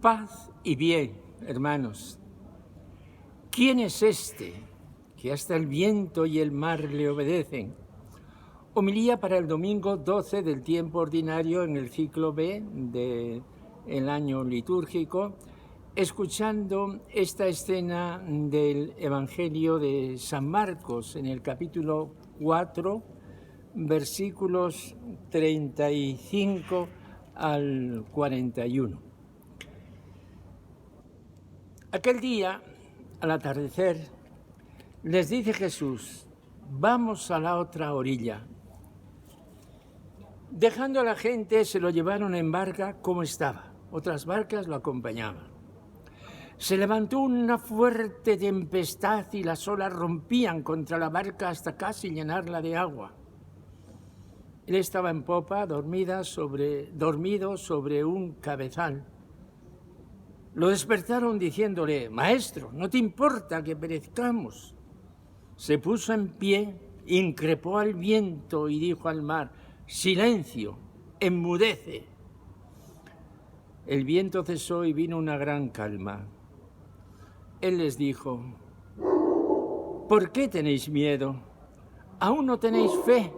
Paz y bien, hermanos. ¿Quién es este que hasta el viento y el mar le obedecen? Homilía para el domingo 12 del tiempo ordinario en el ciclo B del año litúrgico, escuchando esta escena del Evangelio de San Marcos en el capítulo 4, versículos 35 al 41. Aquel día, al atardecer, les dice Jesús: vamos a la otra orilla. Dejando a la gente, se lo llevaron en barca como estaba. Otras barcas lo acompañaban. Se levantó una fuerte tempestad y las olas rompían contra la barca hasta casi llenarla de agua. Él estaba en popa, dormido sobre un cabezal. Lo despertaron diciéndole: Maestro, ¿no te importa que perezcamos? Se puso en pie, increpó al viento y dijo al mar: Silencio, enmudece. El viento cesó y vino una gran calma. Él les dijo: ¿por qué tenéis miedo? ¿Aún no tenéis fe?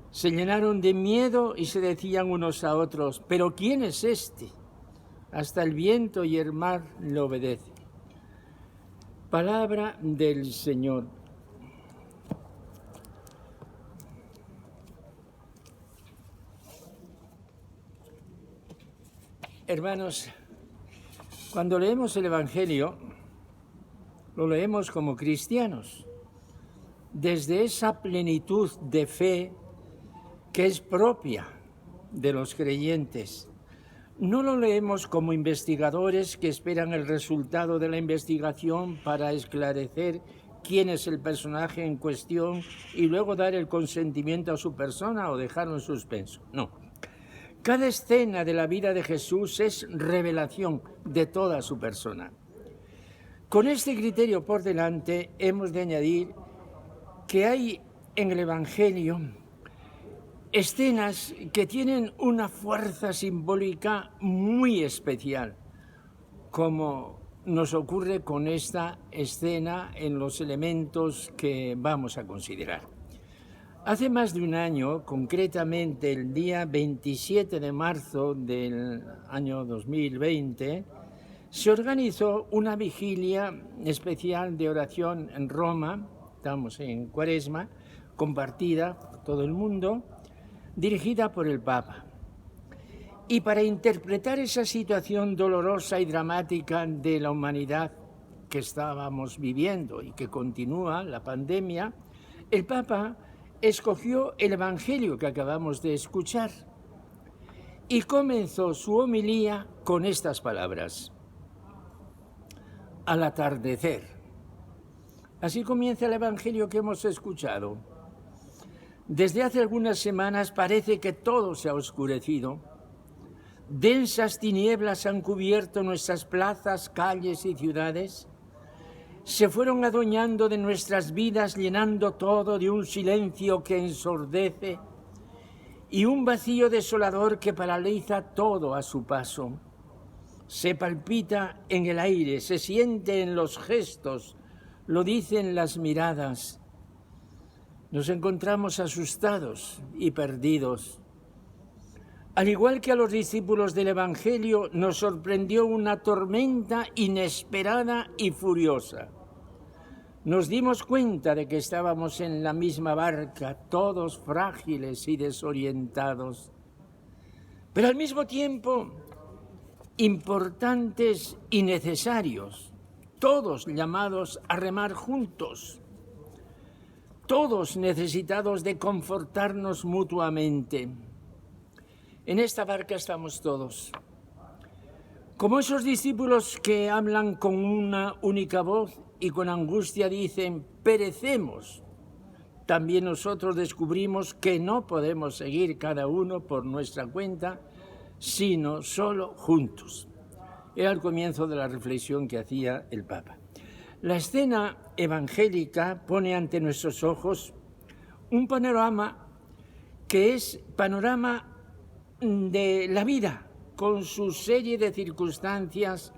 Se llenaron de miedo y se decían unos a otros: ¿pero quién es este? Hasta el viento y el mar le obedecen. Palabra del Señor. Hermanos, cuando leemos el Evangelio, lo leemos como cristianos, desde esa plenitud de fe que es propia de los creyentes. No lo leemos como investigadores que esperan el resultado de la investigación para esclarecer quién es el personaje en cuestión y luego dar el consentimiento a su persona o dejarlo en suspenso. No. Cada escena de la vida de Jesús es revelación de toda su persona. Con este criterio por delante, hemos de añadir que hay en el Evangelio escenas que tienen una fuerza simbólica muy especial, como nos ocurre con esta escena en los elementos que vamos a considerar. Hace más de un año, concretamente el día 27 de marzo del año 2020, se organizó una vigilia especial de oración en Roma, estamos en Cuaresma, compartida por todo el mundo, dirigida por el Papa. Y para interpretar esa situación dolorosa y dramática de la humanidad que estábamos viviendo y que continúa, la pandemia, el Papa escogió el Evangelio que acabamos de escuchar y comenzó su homilía con estas palabras: al atardecer. Así comienza el Evangelio que hemos escuchado. Desde hace algunas semanas parece que todo se ha oscurecido. Densas tinieblas han cubierto nuestras plazas, calles y ciudades. Se fueron adueñando de nuestras vidas, llenando todo de un silencio que ensordece y un vacío desolador que paraliza todo a su paso. Se palpita en el aire, se siente en los gestos, lo dicen las miradas. Nos encontramos asustados y perdidos. Al igual que a los discípulos del Evangelio, nos sorprendió una tormenta inesperada y furiosa. Nos dimos cuenta de que estábamos en la misma barca, todos frágiles y desorientados, pero al mismo tiempo importantes y necesarios, todos llamados a remar juntos. Todos necesitados de confortarnos mutuamente. En esta barca estamos todos. Como esos discípulos que hablan con una única voz y con angustia dicen: perecemos. También nosotros descubrimos que no podemos seguir cada uno por nuestra cuenta, sino solo juntos. Era el comienzo de la reflexión que hacía el Papa. La escena evangélica pone ante nuestros ojos un panorama que es panorama de la vida, con su serie de circunstancias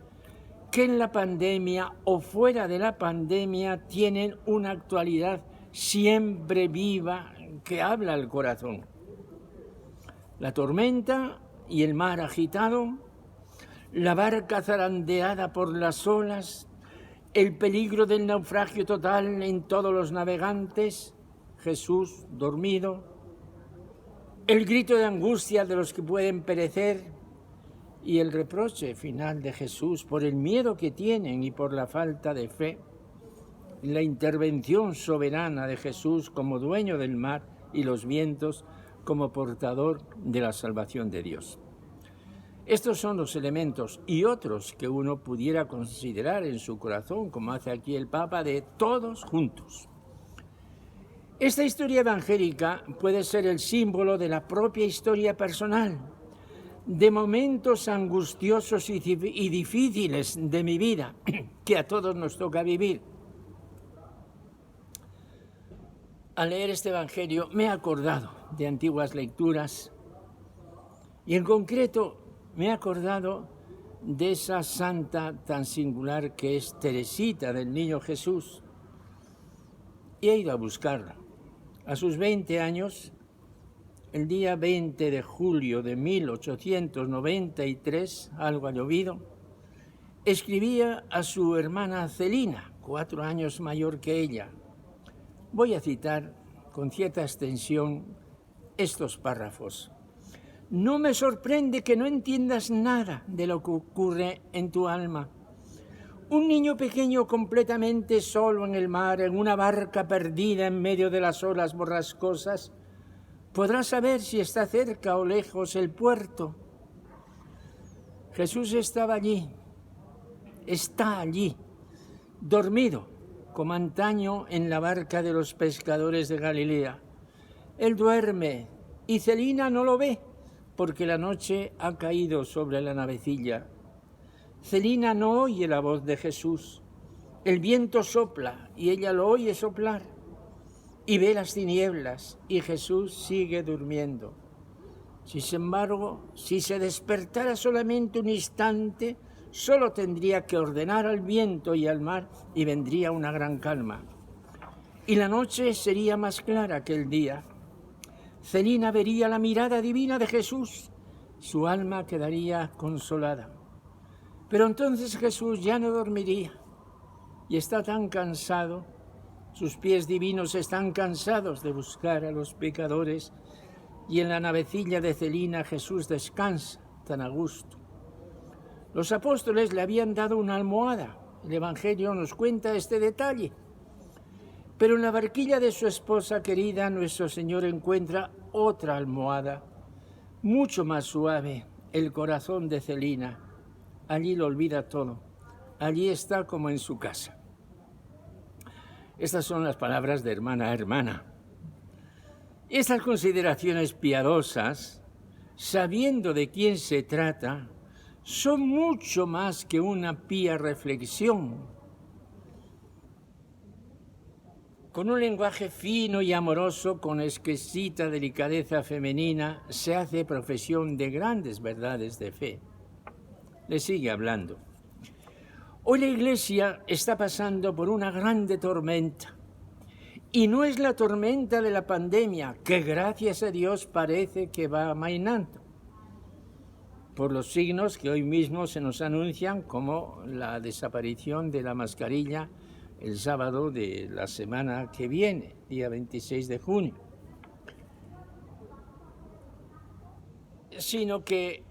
que en la pandemia o fuera de la pandemia tienen una actualidad siempre viva que habla al corazón. La tormenta y el mar agitado, la barca zarandeada por las olas, el peligro del naufragio total en todos los navegantes, Jesús dormido, el grito de angustia de los que pueden perecer y el reproche final de Jesús por el miedo que tienen y por la falta de fe, la intervención soberana de Jesús como dueño del mar y los vientos, como portador de la salvación de Dios. Estos son los elementos y otros que uno pudiera considerar en su corazón, como hace aquí el Papa, de todos juntos. Esta historia evangélica puede ser el símbolo de la propia historia personal, de momentos angustiosos y difíciles de mi vida, que a todos nos toca vivir. Al leer este Evangelio me he acordado de antiguas lecturas y en concreto me he acordado de esa santa tan singular que es Teresita del Niño Jesús y he ido a buscarla. A sus 20 años, el día 20 de julio de 1893, algo ha llovido, escribía a su hermana Celina, 4 años mayor que ella. Voy a citar con cierta extensión estos párrafos. No me sorprende que no entiendas nada de lo que ocurre en tu alma. Un niño pequeño completamente solo en el mar, en una barca perdida en medio de las olas borrascosas, podrá saber si está cerca o lejos el puerto. Jesús estaba allí, está allí, dormido, como antaño en la barca de los pescadores de Galilea. Él duerme y Celina no lo ve porque la noche ha caído sobre la navecilla. Celina no oye la voz de Jesús. El viento sopla y ella lo oye soplar y ve las tinieblas y Jesús sigue durmiendo. Sin embargo, si se despertara solamente un instante, solo tendría que ordenar al viento y al mar y vendría una gran calma. Y la noche sería más clara que el día. Celina vería la mirada divina de Jesús. Su alma quedaría consolada. Pero entonces Jesús ya no dormiría y está tan cansado, sus pies divinos están cansados de buscar a los pecadores y en la navecilla de Celina Jesús descansa tan a gusto. Los apóstoles le habían dado una almohada. El Evangelio nos cuenta este detalle. Pero en la barquilla de su esposa querida, nuestro Señor encuentra otra almohada, mucho más suave, el corazón de Celina. Allí lo olvida todo. Allí está como en su casa. Estas son las palabras de hermana a hermana. Estas consideraciones piadosas, sabiendo de quién se trata, son mucho más que una pía reflexión. Con un lenguaje fino y amoroso, con exquisita delicadeza femenina, se hace profesión de grandes verdades de fe. Le sigue hablando. Hoy la Iglesia está pasando por una grande tormenta. Y no es la tormenta de la pandemia, que gracias a Dios parece que va amainando, por los signos que hoy mismo se nos anuncian, como la desaparición de la mascarilla el sábado de la semana que viene, día 26 de junio. Sino que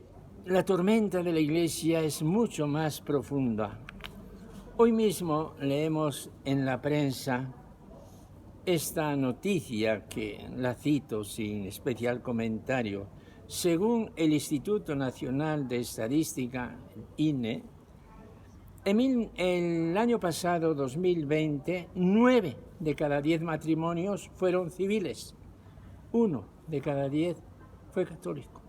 la tormenta de la Iglesia es mucho más profunda. Hoy mismo leemos en la prensa esta noticia que la cito sin especial comentario. Según el Instituto Nacional de Estadística, INE, el año pasado, 2020, 9 de cada 10 matrimonios fueron civiles. 1 de cada 10 fue católico.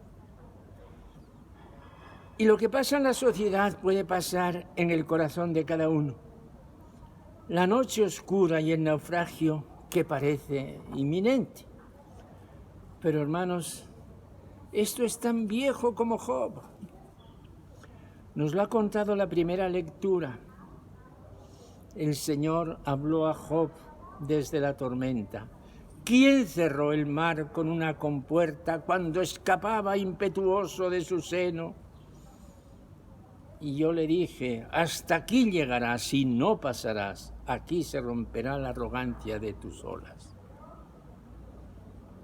Y lo que pasa en la sociedad puede pasar en el corazón de cada uno. La noche oscura y el naufragio que parece inminente. Pero hermanos, esto es tan viejo como Job. Nos lo ha contado la primera lectura. El Señor habló a Job desde la tormenta. ¿Quién cerró el mar con una compuerta cuando escapaba impetuoso de su seno? Y yo le dije, hasta aquí llegarás y no pasarás. Aquí se romperá la arrogancia de tus olas.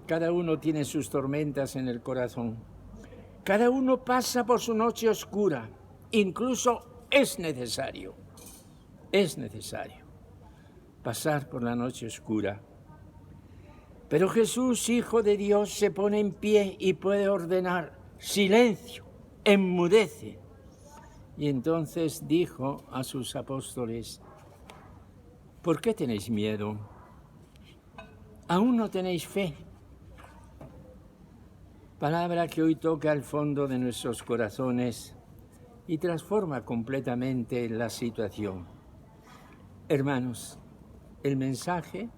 Cada uno tiene sus tormentas en el corazón. Cada uno pasa por su noche oscura. Incluso es necesario pasar por la noche oscura. Pero Jesús, Hijo de Dios, se pone en pie y puede ordenar silencio, enmudece. Y entonces dijo a sus apóstoles, ¿por qué tenéis miedo? ¿Aún no tenéis fe? Palabra que hoy toca al fondo de nuestros corazones y transforma completamente la situación. Hermanos, el mensaje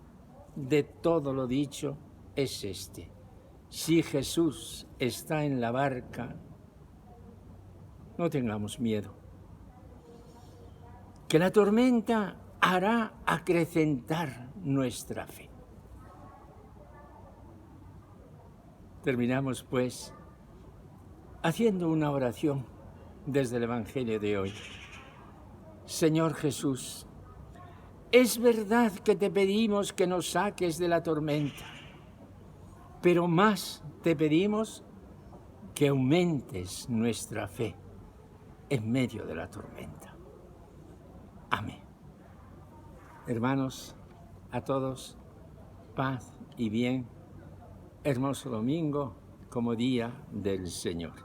de todo lo dicho es este. Si Jesús está en la barca, no tengamos miedo. Que la tormenta hará acrecentar nuestra fe. Terminamos, pues, haciendo una oración desde el Evangelio de hoy. Señor Jesús, es verdad que te pedimos que nos saques de la tormenta, pero más te pedimos que aumentes nuestra fe en medio de la tormenta. Amén. Hermanos, a todos, paz y bien. Hermoso domingo como día del Señor.